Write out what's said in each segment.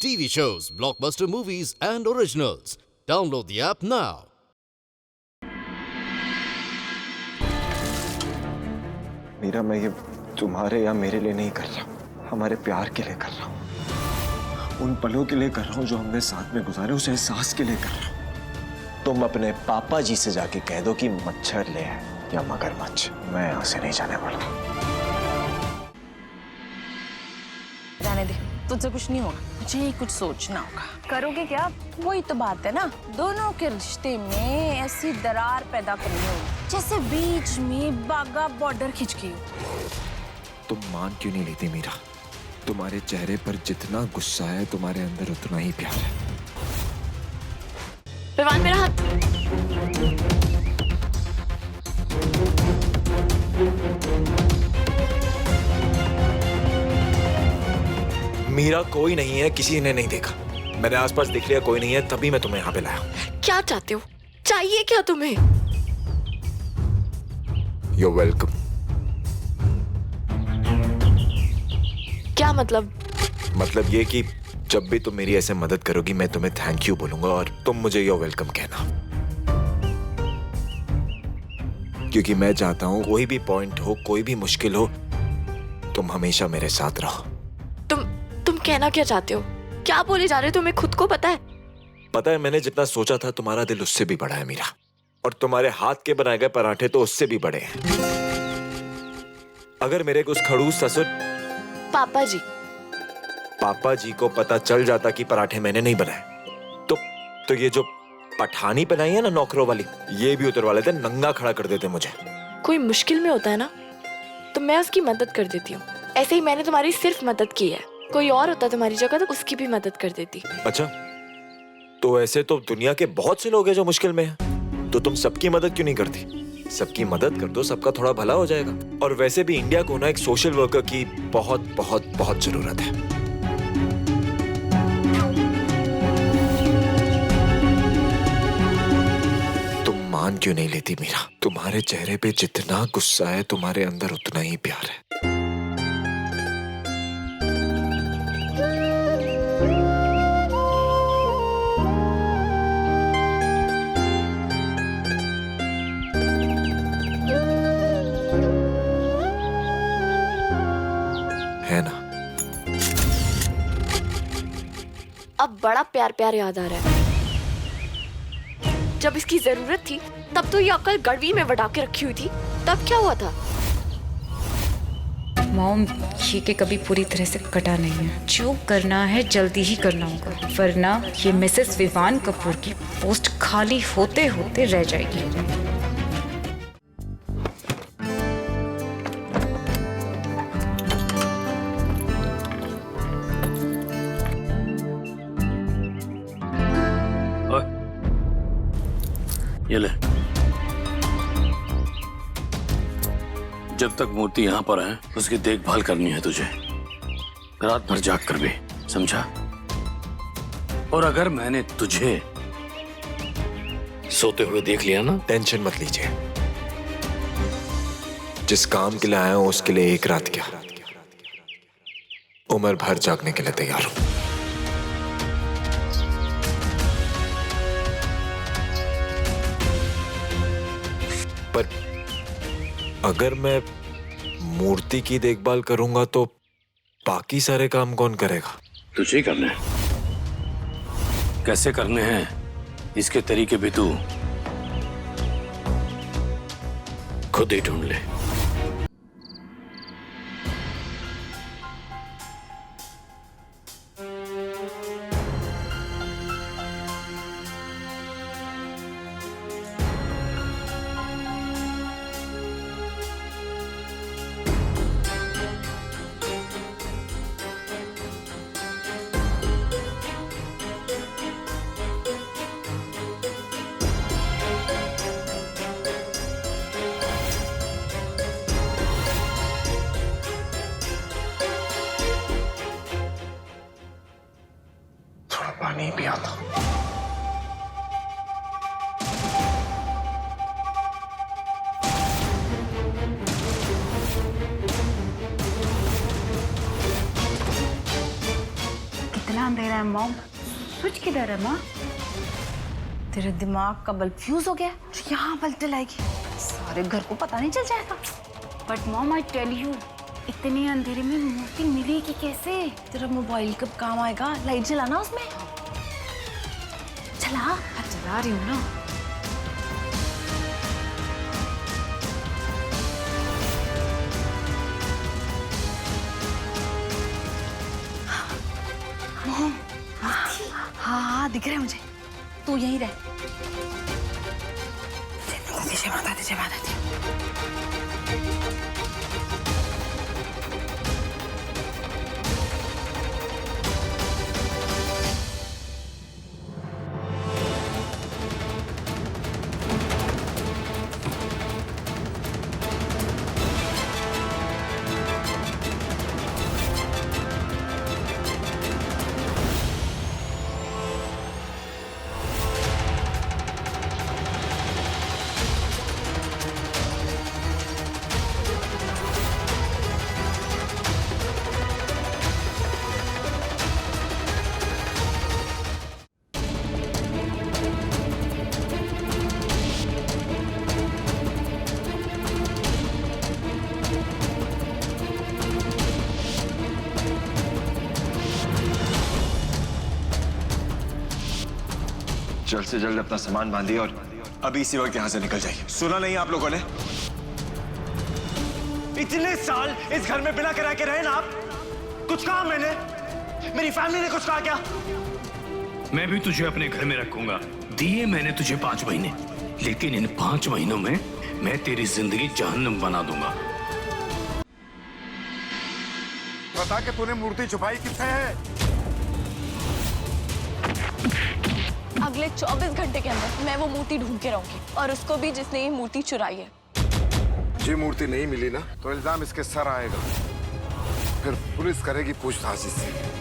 TV shows, blockbuster movies, and originals. Download the app now. Meera, मैं ये तुम्हारे या मेरे लिए नहीं कर रहा, हमारे प्यार के लिए कर रहा हूँ। उन पलों के लिए कर रहा हूँ जो हमने साथ में गुजारे, उस एहसास के लिए कर रहा हूँ। तुम अपने पापा जी से जाके कह दो कि मच्छर ले आए या मगरमच्छ, मैं यहाँ से नहीं जाने वाला। जाने दे, तुझसे कुछ नहीं होगा, मुझे ही कुछ सोचना होगा। करोगे क्या? वही तो बात है ना, दोनों के रिश्ते में ऐसी दरार पैदा करनी होगी जैसे बीच में बागा बॉर्डर खिंच गई हो। तुम मान क्यों नहीं लेती मीरा? तुम्हारे चेहरे पर जितना गुस्सा है, तुम्हारे अंदर उतना ही प्यार है। विवान, मेरा हाथ। मीरा, कोई नहीं है, किसी ने नहीं देखा। मैंने आसपास देख लिया, कोई नहीं है, तभी मैं तुम्हें यहाँ पे लाया। क्या चाहते हो? चाहिए क्या तुम्हें? You're welcome। क्या मतलब? मतलब ये कि जब भी तुम मेरी ऐसे मदद करोगी, मैं तुम्हें थैंक यू बोलूंगा और तुम मुझे योर वेलकम कहना। क्योंकि मैं चाहता हूं कोई भी पॉइंट हो, कोई भी मुश्किल हो, तुम हमेशा मेरे साथ रहो। तुम कहना क्या चाहते हो? क्या बोले जा रहे हो? तुम्हें खुद को पता है? पता है, मैंने जितना सोचा था तुम्हारा दिल उससे भी बड़ा है मीरा, और तुम्हारे हाथ के बनाए गए पराठे तो उससे भी बड़े हैं। अगर मेरे कुछ खड़ूस ससुर पापा जी को पता चल जाता कि पराठे मैंने नहीं बनाए, तो ये जो पठानी बनाई है ना नौकरों वाली, ये भी उतरवा लेते, नंगा खड़ा कर देते मुझे। कोई मुश्किल में होता है ना, तो मैं उसकी मदद कर देती हूँ। ऐसे ही मैंने तुम्हारी सिर्फ मदद की है। कोई और होता तुम्हारी जगह तो उसकी भी मदद कर देती। अच्छा, तो ऐसे तो दुनिया के बहुत से लोग हैं जो मुश्किल में हैं, तो तुम सबकी मदद क्यों नहीं करती? सबकी मदद कर दो, सबका थोड़ा भला हो जाएगा। और वैसे भी इंडिया को ना एक सोशल वर्कर की बहुत बहुत बहुत जरूरत है। तुम मान क्यों नहीं लेती मीरा? तुम्हारे चेहरे पे जितना गुस्सा है, तुम्हारे अंदर उतना ही प्यार है। है ना? अब बड़ा प्यार प्यार याद आ रहा है। जब इसकी जरूरत थी तब तो ये अक्ल गड़वी में बटा के रखी हुई थी। तब क्या हुआ था? मॉम, ये के कभी पूरी तरह से कटा नहीं है। जो करना है जल्दी ही करना होगा, वरना ये मिसेस विवान कपूर की पोस्ट खाली होते होते रह जाएगी। ये ले। जब तक मूर्ति यहाँ पर है, उसकी देखभाल करनी है तुझे, रात भर जाग कर भी, समझा? और अगर मैंने तुझे सोते हुए देख लिया ना, टेंशन मत लीजिए। जिस काम के लिए आया हूं उसके लिए एक रात क्या, उम्र भर जागने के लिए तैयार हूं। पर अगर मैं मूर्ति की देखभाल करूंगा तो बाकी सारे काम कौन करेगा? तुझे ही करने हैं। कैसे करने हैं इसके तरीके भी तू खुद ही ढूंढ ले। पानी पिया था। गहरा अंधेरा है मॉम। स्विच किधर है माँ? तेरे दिमाग का बल्ब फ्यूज हो गया, यहाँ बल्ब जलाएगी, सारे घर को पता नहीं चल जाएगा। But mom I tell you, इतने अंधेरे में मूर्ति मिलेगी कैसे? तेरा मोबाइल कब काम आएगा? लाइट जलाना उसमें। चला। चला रही हूँ ना। हाँ दिख रहा है मुझे, तू यहीं रह। माता दी, माता दी। जल्द से जल्द अपना सामान बांधिए और अभी इसी वक्त यहां से निकल जाइए। सुना नहीं आप लोगों ने? इतने साल इस घर में बिना किराए के रहे ना आप? कुछ कहा मैंने? मेरी फैमिली ने कुछ कहा क्या? मैं भी तुझे अपने घर में रखूंगा। दिए मैंने तुझे 5 महीने, लेकिन इन 5 महीनों में मैं तेरी जिंदगी जहन्नम बना दूंगा। बता के तूने मूर्ति छुपाई किससे है? अगले 24 घंटे के अंदर मैं वो मूर्ति ढूंढ के रहूंगी, और उसको भी जिसने ये मूर्ति चुराई है। ये मूर्ति नहीं मिली ना तो इल्जाम इसके सर आएगा, फिर पुलिस करेगी पूछताछ इससे।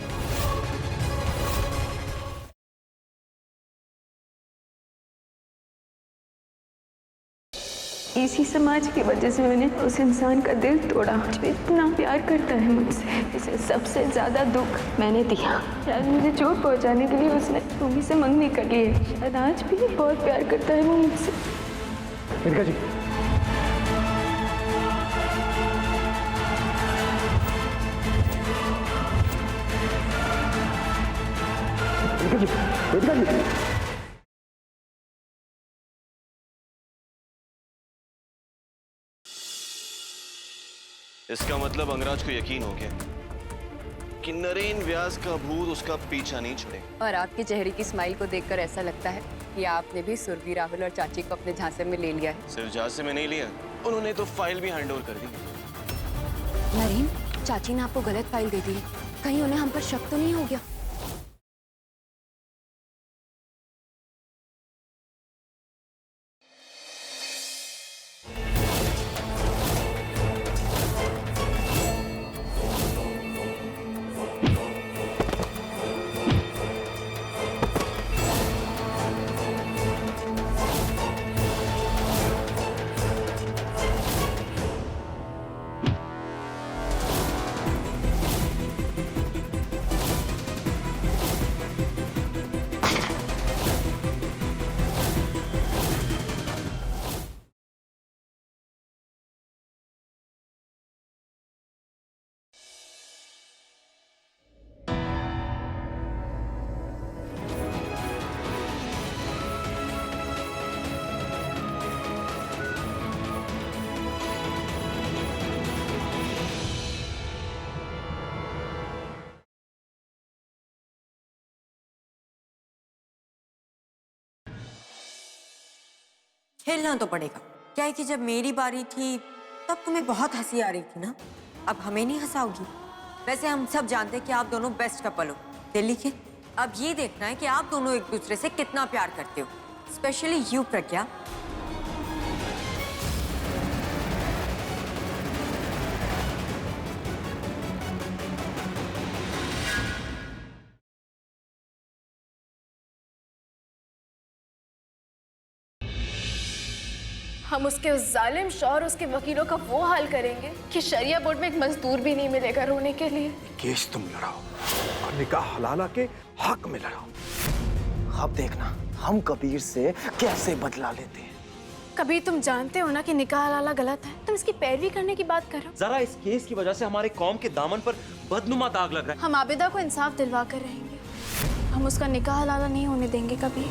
इसी समाज की वजह से मैंने उस इंसान का दिल तोड़ा जो इतना प्यार करता है मुझसे। इसे सबसे ज्यादा दुख मैंने दिया। शायद मुझे चोट पहुंचाने के लिए उसने भूमि से मंगनी कर ली है। शायद आज भी बहुत प्यार करता है वो मुझसे। इनका जी इसका मतलब अंगराज को यकीन हो गया कि नरेन व्यास का भूत उसका पीछा नहीं छोड़ेगा। और आपके चेहरे की स्माइल को देखकर ऐसा लगता है कि आपने भी सुरभि, राहुल और चाची को अपने झांसे में ले लिया है। सिर्फ झांसे में नहीं लिया, उन्होंने तो फाइल भी हैंड ओवर कर दी। नरेन, चाची ने आपको गलत फाइल दे दी है, कहीं उन्हें हम पर शक तो नहीं हो गया? हिलना तो पड़ेगा। क्या है कि जब मेरी बारी थी तब तुम्हें बहुत हंसी आ रही थी ना, अब हमें नहीं हंसाओगी। वैसे हम सब जानते हैं कि आप दोनों बेस्ट कपल हो, दिल लिखे। अब ये देखना है कि आप दोनों एक दूसरे से कितना प्यार करते हो, स्पेशली यू प्रज्ञा। हम उसके उस जालिम शौहर, उसके वकीलों का वो हाल करेंगे कि शरिया बोर्ड में एक मजदूर भी नहीं मिलेगा रोने के लिए। केस तुम लड़ाओ और निकाह हलाला के हक में लड़ाओ। अब देखना हम कबीर से कैसे बदला लेते हैं। कभी तुम जानते हो ना कि निकाह हलाला गलत है, तुम इसकी पैरवी करने की बात करो। जरा इस केस की वजह से हमारे कौम के दामन पर बदनुमा दाग लग रहा है। हम आबिदा को इंसाफ दिलवा कर रहेंगे, हम उसका निकाह हलाला नहीं होने देंगे कभी।